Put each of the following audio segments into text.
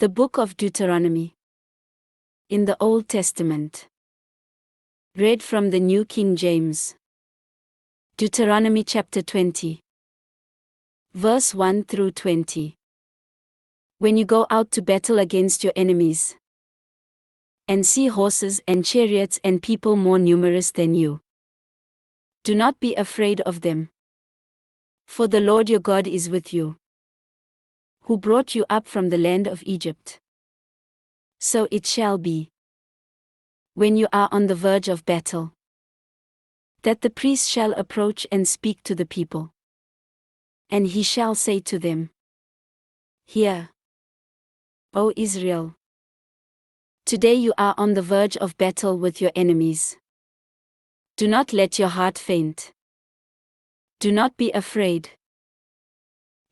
The Book of Deuteronomy. In the Old Testament. Read from the New King James. Deuteronomy chapter 20. Verse 1 through 20. When you go out to battle against your enemies, and see horses and chariots and people more numerous than you, do not be afraid of them. For the Lord your God is with you, who brought you up from the land of Egypt. So it shall be, when you are on the verge of battle, that the priest shall approach and speak to the people. And he shall say to them, Hear, O Israel. Today you are on the verge of battle with your enemies. Do not let your heart faint. Do not be afraid.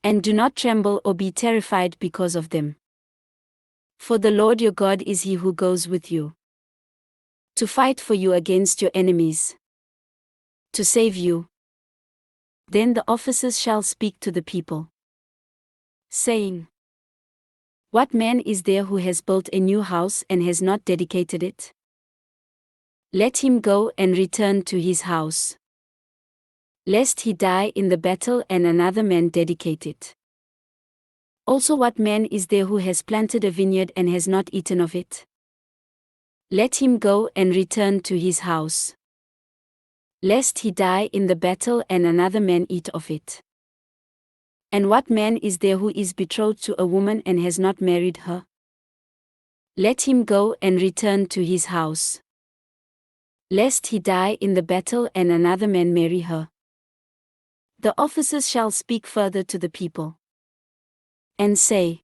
And do not tremble or be terrified because of them. For the Lord your God is he who goes with you, to fight for you against your enemies, to save you. Then the officers shall speak to the people, saying, What man is there who has built a new house and has not dedicated it? Let him go and return to his house, lest he die in the battle and another man dedicate it. Also, what man is there who has planted a vineyard and has not eaten of it? Let him go and return to his house, lest he die in the battle and another man eat of it. And what man is there who is betrothed to a woman and has not married her? Let him go and return to his house, lest he die in the battle and another man marry her. The officers shall speak further to the people, and say,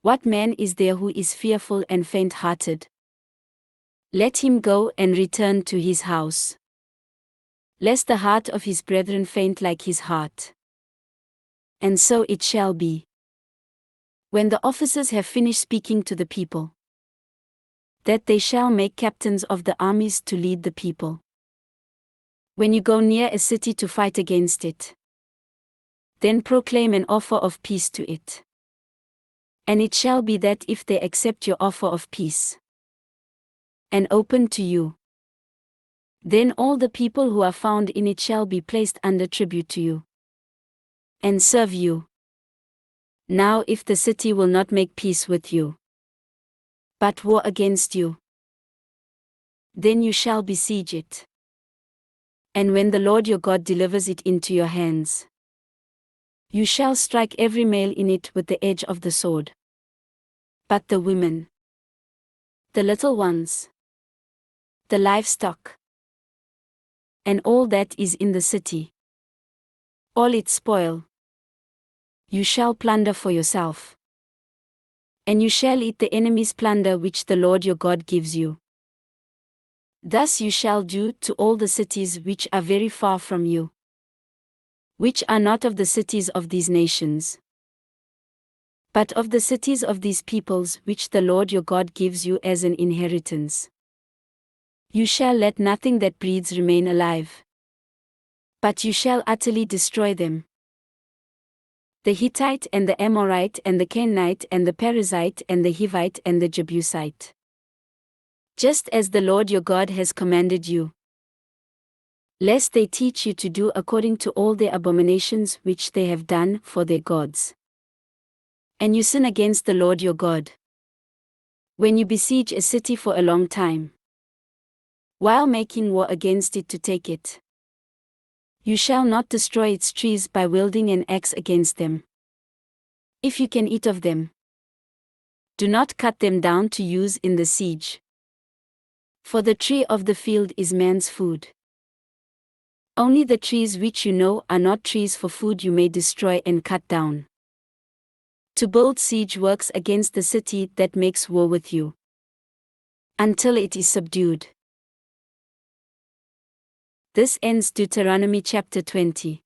What man is there who is fearful and faint-hearted? Let him go and return to his house, lest the heart of his brethren faint like his heart. And so it shall be, when the officers have finished speaking to the people, that they shall make captains of the armies to lead the people. When you go near a city to fight against it, then proclaim an offer of peace to it. And it shall be that if they accept your offer of peace, and open to you, then all the people who are found in it shall be placed under tribute to you, and serve you. Now if the city will not make peace with you, but war against you, then you shall besiege it. And when the Lord your God delivers it into your hands, you shall strike every male in it with the edge of the sword. But the women, the little ones, the livestock, and all that is in the city, all its spoil, you shall plunder for yourself. And you shall eat the enemy's plunder which the Lord your God gives you. Thus you shall do to all the cities which are very far from you, which are not of the cities of these nations, but of the cities of these peoples which the Lord your God gives you as an inheritance. You shall let nothing that breathes remain alive, but you shall utterly destroy them. The Hittite and the Amorite and the Canaanite and the Perizzite and the Hivite and the Jebusite, just as the Lord your God has commanded you, lest they teach you to do according to all their abominations which they have done for their gods, and you sin against the Lord your God. When you besiege a city for a long time, while making war against it to take it, you shall not destroy its trees by wielding an axe against them. If you can eat of them, do not cut them down to use in the siege. For the tree of the field is man's food. Only the trees which you know are not trees for food you may destroy and cut down, to build siege works against the city that makes war with you, until it is subdued. This ends Deuteronomy chapter 20.